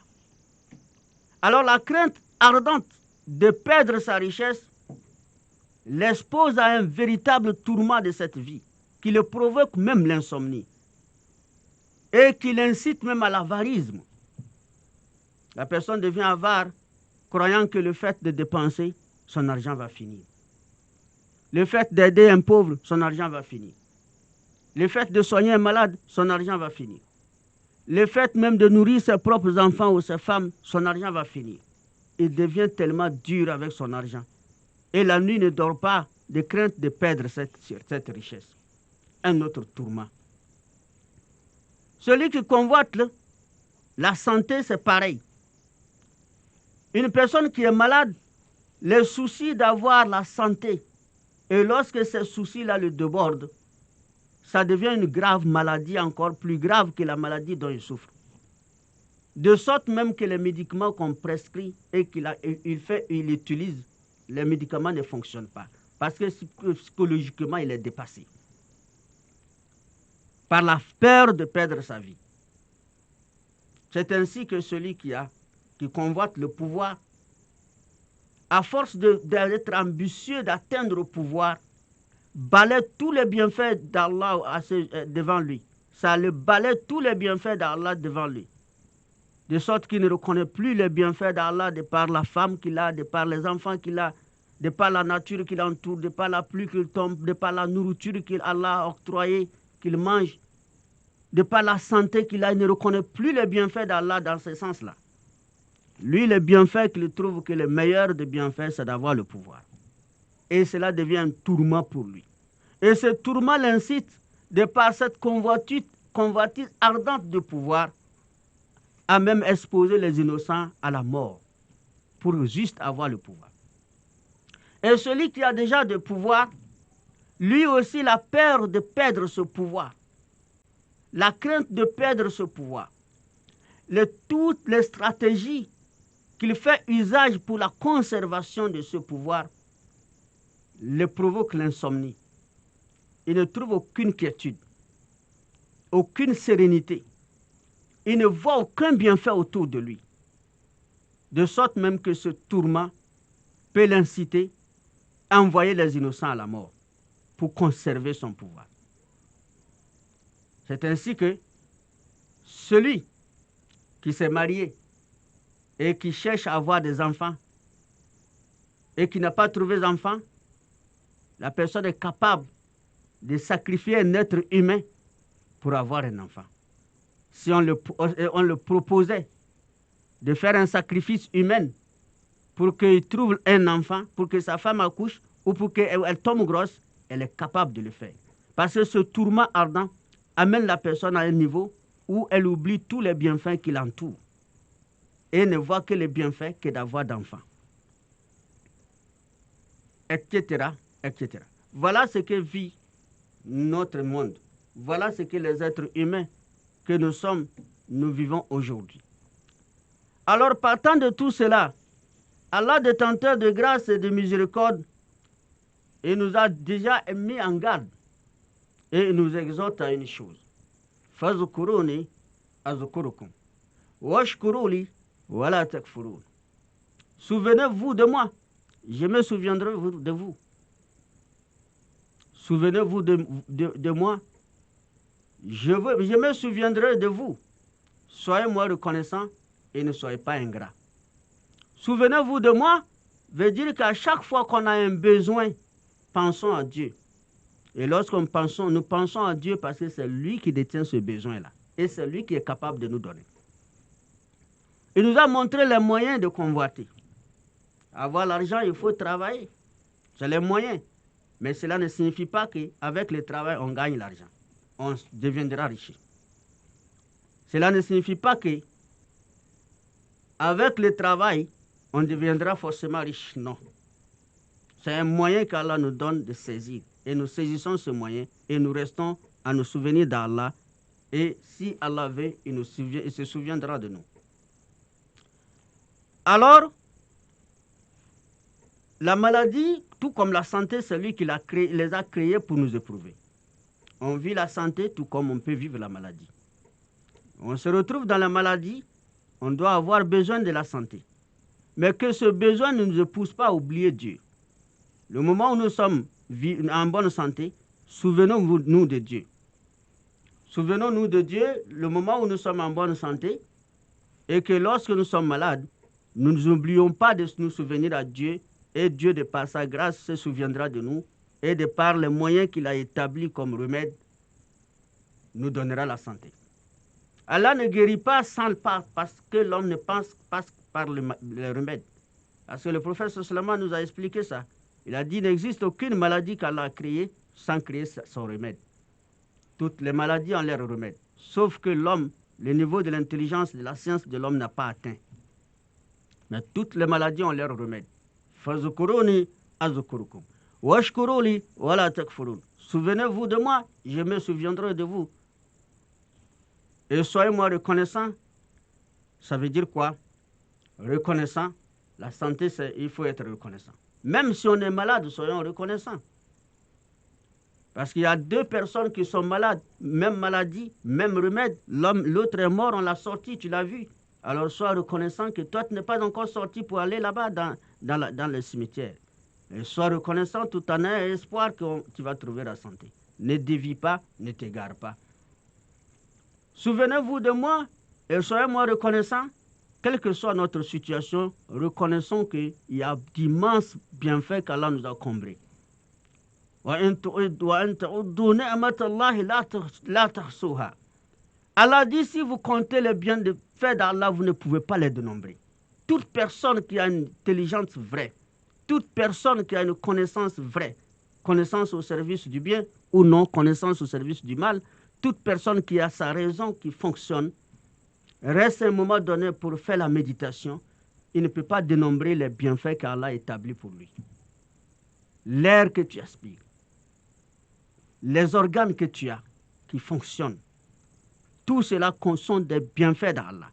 Alors la crainte ardente de perdre sa richesse l'expose à un véritable tourment de cette vie, qui le provoque même l'insomnie et qui l'incite même à l'avarisme. La personne devient avare, croyant que le fait de dépenser, son argent va finir. Le fait d'aider un pauvre, son argent va finir. Le fait de soigner un malade, son argent va finir. Le fait même de nourrir ses propres enfants ou ses femmes, son argent va finir. Il devient tellement dur avec son argent. Et la nuit ne dort pas de crainte de perdre cette richesse. Un autre tourment. Celui qui convoite la santé, c'est pareil. Une personne qui est malade, le souci d'avoir la santé, et lorsque ces soucis-là le débordent, ça devient une grave maladie, encore plus grave que la maladie dont il souffre. De sorte même que les médicaments qu'on prescrit et qu'il utilise, les médicaments ne fonctionnent pas. Parce que psychologiquement, il est dépassé. Par la peur de perdre sa vie. C'est ainsi que celui qui convoite le pouvoir, à force d'être ambitieux, d'atteindre le pouvoir, balaie tous les bienfaits d'Allah devant lui. Ça le balaie tous les bienfaits d'Allah devant lui. De sorte qu'il ne reconnaît plus les bienfaits d'Allah de par la femme qu'il a, de par les enfants qu'il a, de par la nature qui l'entoure, de par la pluie qu'il tombe, de par la nourriture qu'Allah a octroyée, qu'il mange, de par la santé qu'il a. Il ne reconnaît plus les bienfaits d'Allah dans ce sens-là. Lui, les bienfaits qu'il trouve que le meilleur des bienfaits, c'est d'avoir le pouvoir. Et cela devient un tourment pour lui. Et ce tourment l'incite, de par cette convoitise ardente de pouvoir, à même exposer les innocents à la mort, pour juste avoir le pouvoir. Et celui qui a déjà de pouvoir, lui aussi la peur de perdre ce pouvoir, la crainte de perdre ce pouvoir, toutes les stratégies qu'il fait usage pour la conservation de ce pouvoir, le provoque l'insomnie. Il ne trouve aucune quiétude, aucune sérénité. Il ne voit aucun bienfait autour de lui. De sorte même que ce tourment peut l'inciter envoyer les innocents à la mort pour conserver son pouvoir. C'est ainsi que celui qui s'est marié et qui cherche à avoir des enfants et qui n'a pas trouvé d'enfants, la personne est capable de sacrifier un être humain pour avoir un enfant. Si on le proposait de faire un sacrifice humain pour qu'il trouve un enfant, pour que sa femme accouche ou pour qu'elle tombe grosse, elle est capable de le faire. Parce que ce tourment ardent amène la personne à un niveau où elle oublie tous les bienfaits qui l'entourent et ne voit que les bienfaits que d'avoir d'enfants, etc., etc. Voilà ce que vit notre monde. Voilà ce que les êtres humains que nous sommes, nous vivons aujourd'hui. Alors, partant de tout cela, Allah, détenteur de grâce et de miséricorde, il nous a déjà mis en garde et il nous exhorte à une chose. Fazkuruni azkurukum washkuruli wala takfurun. Souvenez-vous de moi, je me souviendrai de vous. Souvenez-vous de moi, je me souviendrai de vous. Soyez-moi reconnaissant et ne soyez pas ingrat. Souvenez-vous de moi veut dire qu'à chaque fois qu'on a un besoin, pensons à Dieu. Et lorsqu'on nous pensons à Dieu parce que c'est lui qui détient ce besoin-là. Et c'est lui qui est capable de nous donner. Il nous a montré les moyens de convoiter. Avoir l'argent, il faut travailler. C'est les moyens. Mais cela ne signifie pas qu'avec le travail, on gagne l'argent. On deviendra riche. Cela ne signifie pas qu'avec le travail, on deviendra forcément riche. Non. C'est un moyen qu'Allah nous donne de saisir. Et nous saisissons ce moyen et nous restons à nous souvenir d'Allah. Et si Allah veut, il se souviendra de nous. Alors, la maladie, tout comme la santé, c'est lui qui les a créés pour nous éprouver. On vit la santé tout comme on peut vivre la maladie. On se retrouve dans la maladie, on doit avoir besoin de la santé. Mais que ce besoin ne nous pousse pas à oublier Dieu. Le moment où nous sommes en bonne santé, souvenons-nous de Dieu. Souvenons-nous de Dieu le moment où nous sommes en bonne santé et que lorsque nous sommes malades, nous n'oublions pas de nous souvenir à Dieu et Dieu, de par sa grâce, se souviendra de nous et de par les moyens qu'il a établis comme remède, nous donnera la santé. Allah ne guérit pas parce que l'homme ne pense pas par le remède. Parce que le prophète sallallahu nous a expliqué ça. Il a dit qu'il n'existe aucune maladie qu'Allah a créée sans créer son remède. Toutes les maladies ont leur remède. Sauf que l'homme, le niveau de l'intelligence, de la science de l'homme n'a pas atteint. Mais toutes les maladies ont leur remède. Fazukuruni azukurukum. Washkuruli wala takfurun. Souvenez-vous de moi, je me souviendrai de vous. Et soyez-moi reconnaissant. Ça veut dire quoi? Reconnaissant. La santé, il faut être reconnaissant. Même si on est malade, soyons reconnaissants. Parce qu'il y a deux personnes qui sont malades, même maladie, même remède. L'autre est mort, on l'a sorti, tu l'as vu. Alors sois reconnaissant que toi, tu n'es pas encore sorti pour aller là-bas dans le cimetière. Et sois reconnaissant tout en ayant espoir que tu vas trouver la santé. Ne dévie pas, ne t'égare pas. Souvenez-vous de moi et soyez-moi reconnaissant. Quelle que soit notre situation, reconnaissons qu'il y a d'immenses bienfaits qu'Allah nous a comblés. Allah dit, si vous comptez les bienfaits d'Allah, vous ne pouvez pas les dénombrer. Toute personne qui a une intelligence vraie, toute personne qui a une connaissance vraie, connaissance au service du bien ou non, connaissance au service du mal, toute personne qui a sa raison qui fonctionne, reste un moment donné pour faire la méditation, il ne peut pas dénombrer les bienfaits qu'Allah a établis pour lui. L'air que tu aspires, les organes que tu as qui fonctionnent, tout cela sont des bienfaits d'Allah.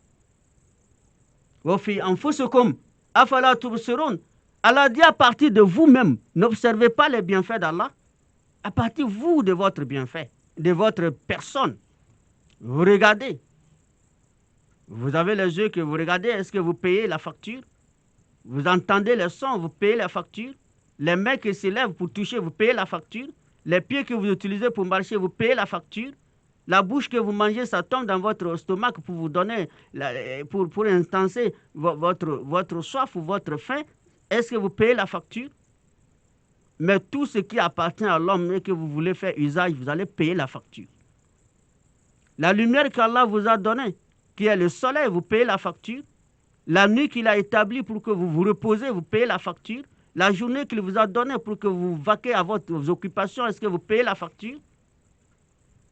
Allah dit à partir de vous-même, n'observez pas les bienfaits d'Allah, à partir vous de votre bienfait, de votre personne. Vous regardez. Vous avez les yeux que vous regardez, est-ce que vous payez la facture? Vous entendez les sons, vous payez la facture? Les mains qui s'élèvent pour toucher, vous payez la facture. Les pieds que vous utilisez pour marcher, vous payez la facture. La bouche que vous mangez, ça tombe dans votre stomac pour vous donner, pour intenser votre soif ou votre faim. Est-ce que vous payez la facture? Mais tout ce qui appartient à l'homme et que vous voulez faire usage, vous allez payer la facture. La lumière qu'Allah vous a donnée, qui est le soleil, vous payez la facture. La nuit qu'il a établie pour que vous vous reposez, vous payez la facture. La journée qu'il vous a donnée pour que vous vaquez à vos occupations, est-ce que vous payez la facture?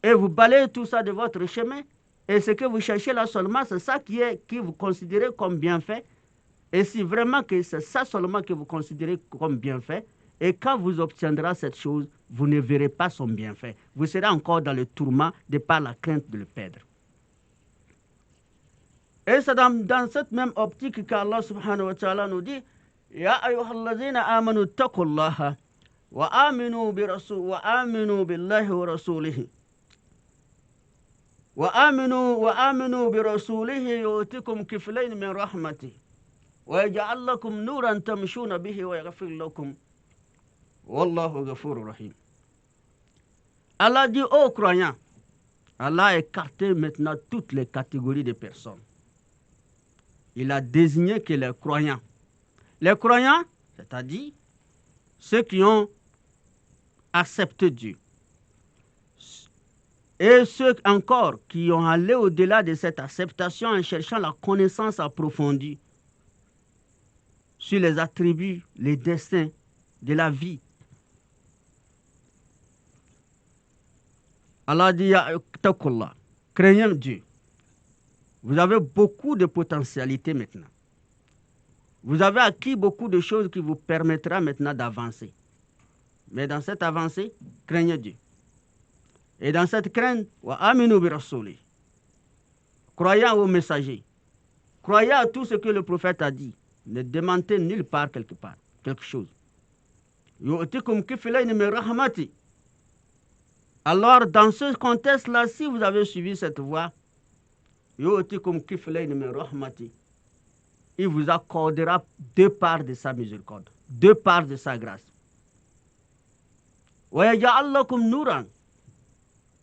Et vous balayez tout ça de votre chemin. Et ce que vous cherchez là seulement, c'est ça qui vous considérez comme bienfait. Et si vraiment que c'est ça seulement que vous considérez comme bienfait, et quand vous obtiendrez cette chose, vous ne verrez pas son bienfait. Vous serez encore dans le tourment de par la crainte de le perdre. Et c'est dans cette même optique qu'Allah subhanahu wa ta'ala nous dit Ya ayyuhallazina amanu taqullaha wa aminu billahi wa rasulihi wa aminu bi rasulihi yu'tikum kiflayn min rahmatihi wa yaj'al lakum nuran tamshuna bihi wa yaghfir lakum wallahu ghafurur rahim. Allah dit aux croyants, Allah a écarté maintenant toutes les catégories de personnes. Il a désigné que les croyants. Les croyants, c'est-à-dire ceux qui ont accepté Dieu. Et ceux encore qui ont allé au-delà de cette acceptation en cherchant la connaissance approfondie sur les attributs, les destins de la vie. Allah dit, craignez Dieu. Vous avez beaucoup de potentialités maintenant. Vous avez acquis beaucoup de choses qui vous permettra maintenant d'avancer. Mais dans cette avancée, craignez Dieu. Et dans cette crainte, croyez aux messagers. Croyez à tout ce que le prophète a dit. Ne démentez nulle part quelque chose. Alors, dans ce contexte-là, si vous avez suivi cette voie, il vous accordera 2 parts de sa miséricorde, 2 parts de sa grâce.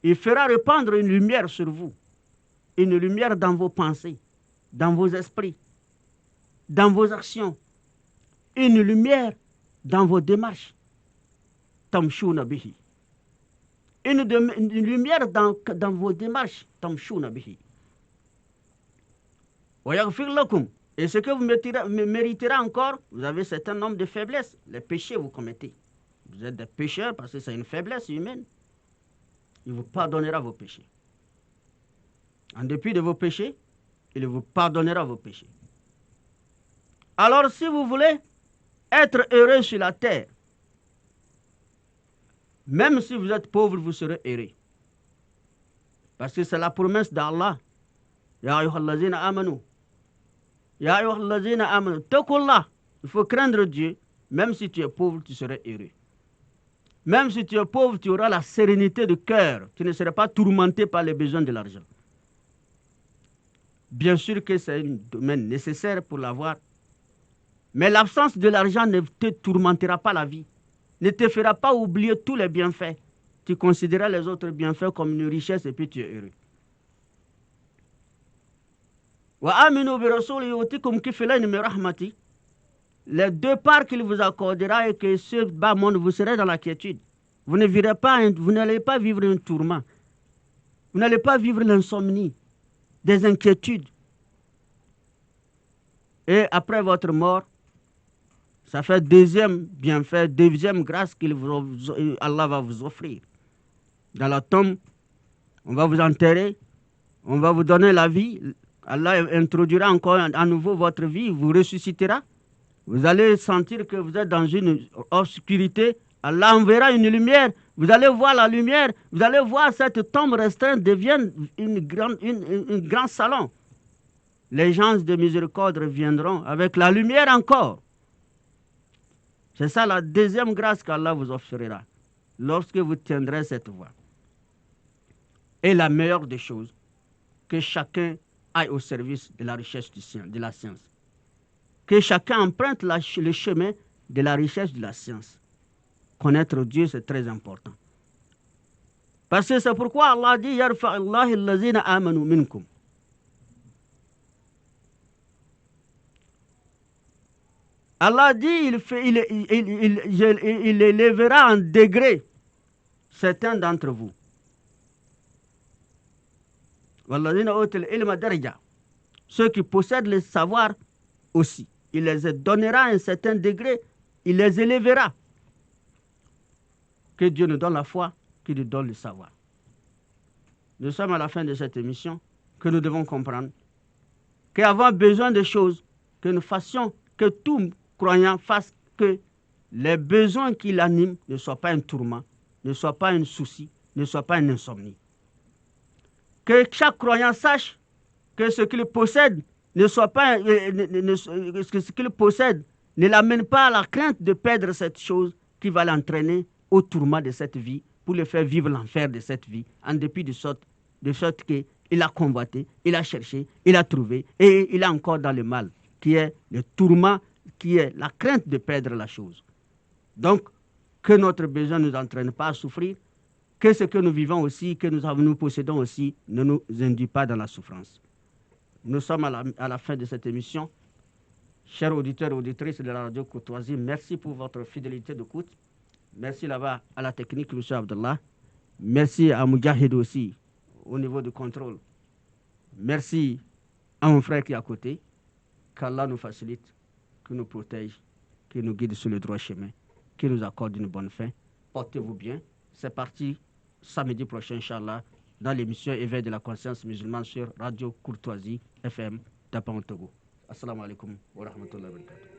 Il fera répandre une lumière sur vous, une lumière dans vos pensées, dans vos esprits, dans vos actions, une lumière dans vos démarches. Tamshuna bihi. Une lumière dans vos démarches. Tamshuna bihi. Et ce que vous mériterez encore, vous avez un certain nombre de faiblesses. Les péchés vous commettez. Vous êtes des pécheurs parce que c'est une faiblesse humaine. Il vous pardonnera vos péchés. En dépit de vos péchés, il vous pardonnera vos péchés. Alors si vous voulez être heureux sur la terre, même si vous êtes pauvre, vous serez heureux. Parce que c'est la promesse d'Allah. Ya ayyuhallazina amanu. Ya ayyuhallazina amanu. Taqullah. Il faut craindre Dieu. Même si tu es pauvre, tu serais heureux. Même si tu es pauvre, tu auras la sérénité de cœur. Tu ne seras pas tourmenté par les besoins de l'argent. Bien sûr que c'est un domaine nécessaire pour l'avoir. Mais l'absence de l'argent ne te tourmentera pas la vie. Ne te fera pas oublier tous les bienfaits. Tu considéreras les autres bienfaits comme une richesse et puis tu es heureux. Les 2 parts qu'il vous accordera et que ce bas monde, vous serez dans la quiétude. Vous n'allez pas vivre un tourment. Vous n'allez pas vivre l'insomnie, des inquiétudes. Et après votre mort, ça fait 2e bienfait, 2e grâce qu'Allah va vous offrir. Dans la tombe, on va vous enterrer, on va vous donner la vie. Allah introduira encore à nouveau votre vie, vous ressuscitera. Vous allez sentir que vous êtes dans une obscurité. Allah enverra une lumière. Vous allez voir la lumière. Vous allez voir cette tombe restreinte devienne un grand salon. Les gens de miséricorde viendront avec la lumière encore. C'est ça la 2e grâce qu'Allah vous offrira lorsque vous tiendrez cette voie. Et la meilleure des choses, que chacun aille au service de la recherche de la science. Que chacun emprunte le chemin de la richesse de la science. Connaître Dieu, c'est très important. Parce que c'est pourquoi Allah dit Yarfa'Allahu allazina amanu minkum. Allah dit il élèvera en degré certains d'entre vous. Ceux qui possèdent le savoir aussi. Il les donnera à un certain degré, il les élèvera. Que Dieu nous donne la foi, qu'il nous donne le savoir. Nous sommes à la fin de cette émission, que nous devons comprendre qu'avant besoin de choses, que nous fassions, que tout croyant fasse que les besoins qui l'animent ne soient pas un tourment, ne soient pas un souci, ne soient pas une insomnie. Que chaque croyant sache que ce qu'il possède ne soit pas, ce qu'il possède ne l'amène pas à la crainte de perdre cette chose qui va l'entraîner au tourment de cette vie pour le faire vivre l'enfer de cette vie, en dépit de sorte qu'il a convoité, il a cherché, il a trouvé et il est encore dans le mal, qui est le tourment, qui est la crainte de perdre la chose. Donc, que notre besoin ne nous entraîne pas à souffrir, que ce que nous vivons aussi, que nous possédons aussi, ne nous induit pas dans la souffrance. Nous sommes à la fin de cette émission. Chers auditeurs et auditrices de la radio Courtoisie, merci pour votre fidélité d'écoute. Merci là-bas à la technique, M. Abdallah. Merci à Moujahid aussi, au niveau du contrôle. Merci à mon frère qui est à côté. Qu'Allah nous facilite, qu'il nous protège, qu'il nous guide sur le droit chemin, qu'il nous accorde une bonne fin. Portez-vous bien. C'est parti samedi prochain, Inch'Allah, dans l'émission Éveil de la conscience musulmane sur Radio Courtoisie FM d'Apan Togo. Assalamu alaikum wa rahmatullahi wa barakatuh.